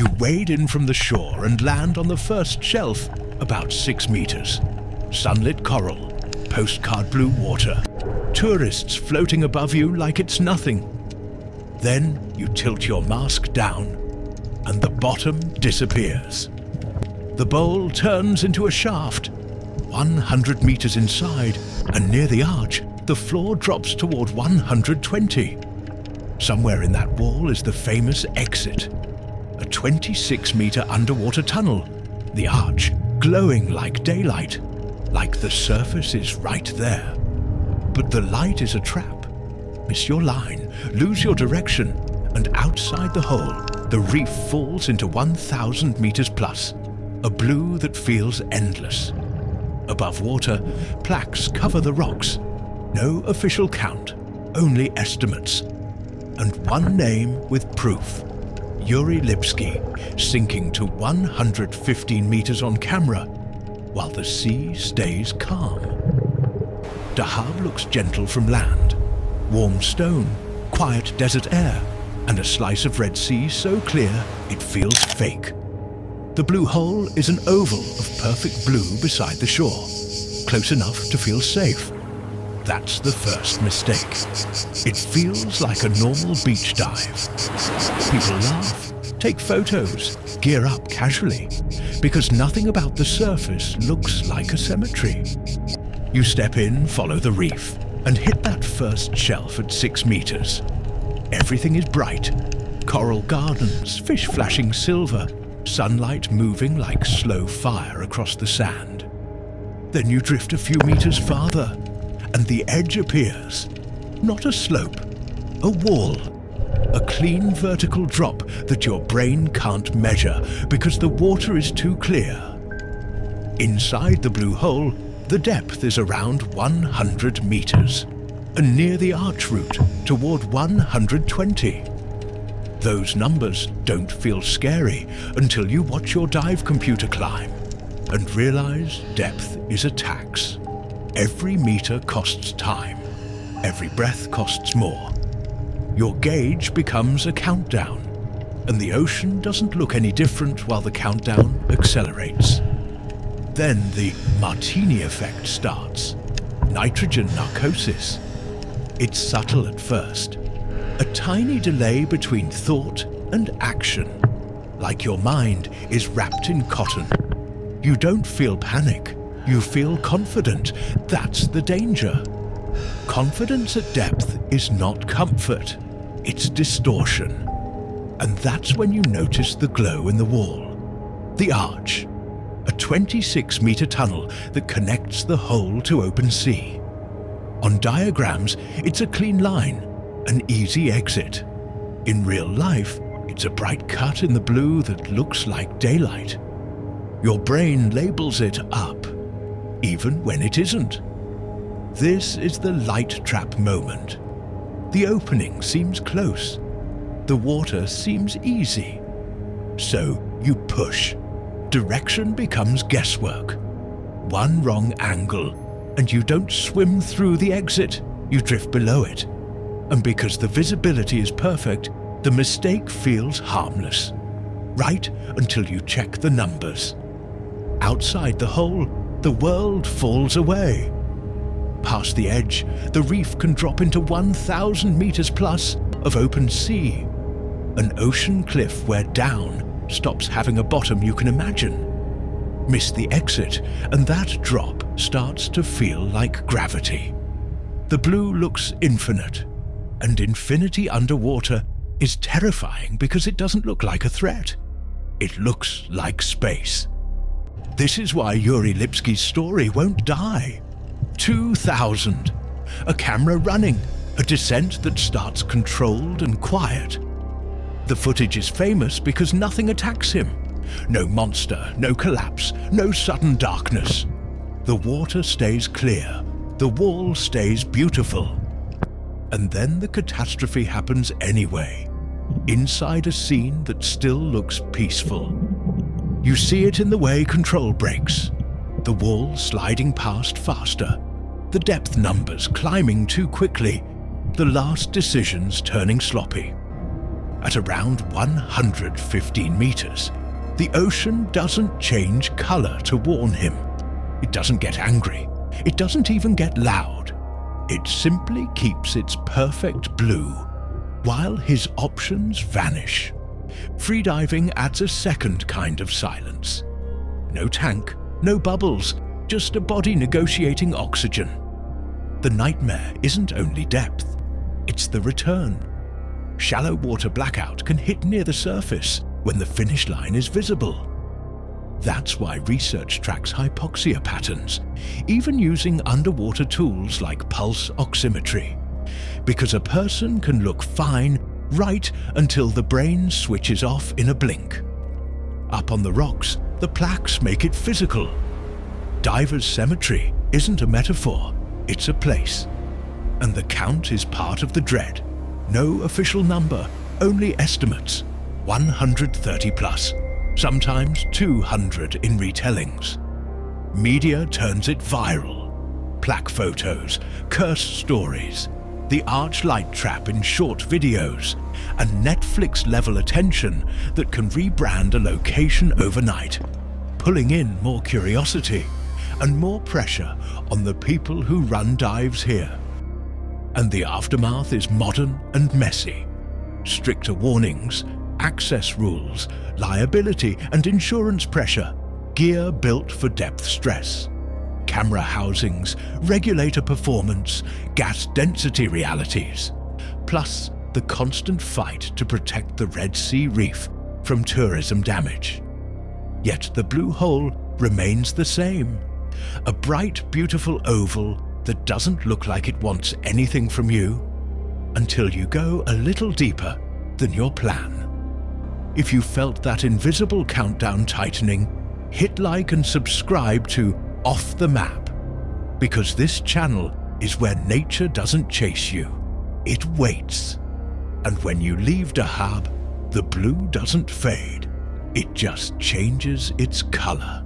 You wade in from the shore and land on the first shelf, about 6 meters. Sunlit coral, postcard blue water, tourists floating above you like it's nothing. Then you tilt your mask down, and the bottom disappears. The bowl turns into a shaft. 100 meters inside, and near the arch, the floor drops toward 120. Somewhere in that wall is the famous exit, a 26-meter underwater tunnel, the arch glowing like daylight, like the surface is right there. But the light is a trap. Miss your line, lose your direction, and outside the hole, the reef falls into 1,000 meters plus, a blue that feels endless. Above water, plaques cover the rocks. No official count, only estimates. And one name with proof. Yuri Lipsky, sinking to 115 meters on camera, while the sea stays calm. Dahab looks gentle from land. Warm stone, quiet desert air, and a slice of Red Sea so clear it feels fake. The blue hole is an oval of perfect blue beside the shore, close enough to feel safe. That's the first mistake. It feels like a normal beach dive. People laugh, take photos, gear up casually, because nothing about the surface looks like a cemetery. You step in, follow the reef, and hit that first shelf at 6 meters. Everything is bright. Coral gardens, fish flashing silver, sunlight moving like slow fire across the sand. Then you drift a few meters farther, and the edge appears. Not a slope, a wall. A clean vertical drop that your brain can't measure because the water is too clear. Inside the blue hole, the depth is around 100 meters, and near the arch root, toward 120. Those numbers don't feel scary until you watch your dive computer climb and realize depth is a tax. Every meter costs time. Every breath costs more. Your gauge becomes a countdown, and the ocean doesn't look any different while the countdown accelerates. Then the martini effect starts. Nitrogen narcosis. It's subtle at first. A tiny delay between thought and action. Like your mind is wrapped in cotton. You don't feel panic. You feel confident. That's the danger. Confidence at depth is not comfort. It's distortion. And that's when you notice the glow in the wall. The arch. A 26-meter tunnel that connects the hole to open sea. On diagrams, it's a clean line, an easy exit. In real life, it's a bright cut in the blue that looks like daylight. Your brain labels it up, even when it isn't. This is the light trap moment. The opening seems close. The water seems easy. So you push. Direction becomes guesswork. One wrong angle, and you don't swim through the exit, you drift below it. And because the visibility is perfect, the mistake feels harmless. Right until you check the numbers. Outside the hole, the world falls away. Past the edge, the reef can drop into 1,000 meters plus of open sea. An ocean cliff where down stops having a bottom you can imagine. Miss the exit, and that drop starts to feel like gravity. The blue looks infinite, and infinity underwater is terrifying because it doesn't look like a threat. It looks like space. This is why Yuri Lipsky's story won't die. 2,000. A camera running, a descent that starts controlled and quiet. The footage is famous because nothing attacks him. No monster, no collapse, no sudden darkness. The water stays clear, the wall stays beautiful. And then the catastrophe happens anyway, inside a scene that still looks peaceful. You see it in the way control breaks, the wall sliding past faster, the depth numbers climbing too quickly, the last decisions turning sloppy. At around 115 meters, the ocean doesn't change color to warn him. It doesn't get angry. It doesn't even get loud. It simply keeps its perfect blue, while his options vanish. Freediving adds a second kind of silence. No tank, no bubbles, just a body negotiating oxygen. The nightmare isn't only depth, it's the return. Shallow water blackout can hit near the surface when the finish line is visible. That's why research tracks hypoxia patterns, even using underwater tools like pulse oximetry. Because a person can look fine right until the brain switches off in a blink. Up on the rocks, the plaques make it physical. Divers' cemetery isn't a metaphor, it's a place. And the count is part of the dread. No official number, only estimates. 130 plus, sometimes 200 in retellings. Media turns it viral. Plaque photos, cursed stories, the arch light trap in short videos, and Netflix-level attention that can rebrand a location overnight, pulling in more curiosity and more pressure on the people who run dives here. And the aftermath is modern and messy. Stricter warnings, access rules, liability and insurance pressure, gear built for depth stress, camera housings, regulator performance, gas density realities, plus the constant fight to protect the Red Sea Reef from tourism damage. Yet the Blue Hole remains the same, a bright, beautiful oval that doesn't look like it wants anything from you until you go a little deeper than your plan. If you felt that invisible countdown tightening, hit like and subscribe to Off the Map, because this channel is where nature doesn't chase you, it waits. And when you leave Dahab, the blue doesn't fade, it just changes its color.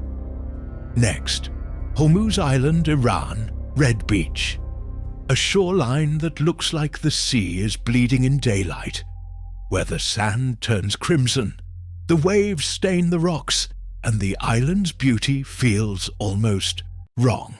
Next, Hormuz Island, Iran, Red Beach. A shoreline that looks like the sea is bleeding in daylight, where the sand turns crimson, the waves stain the rocks, and the island's beauty feels almost wrong.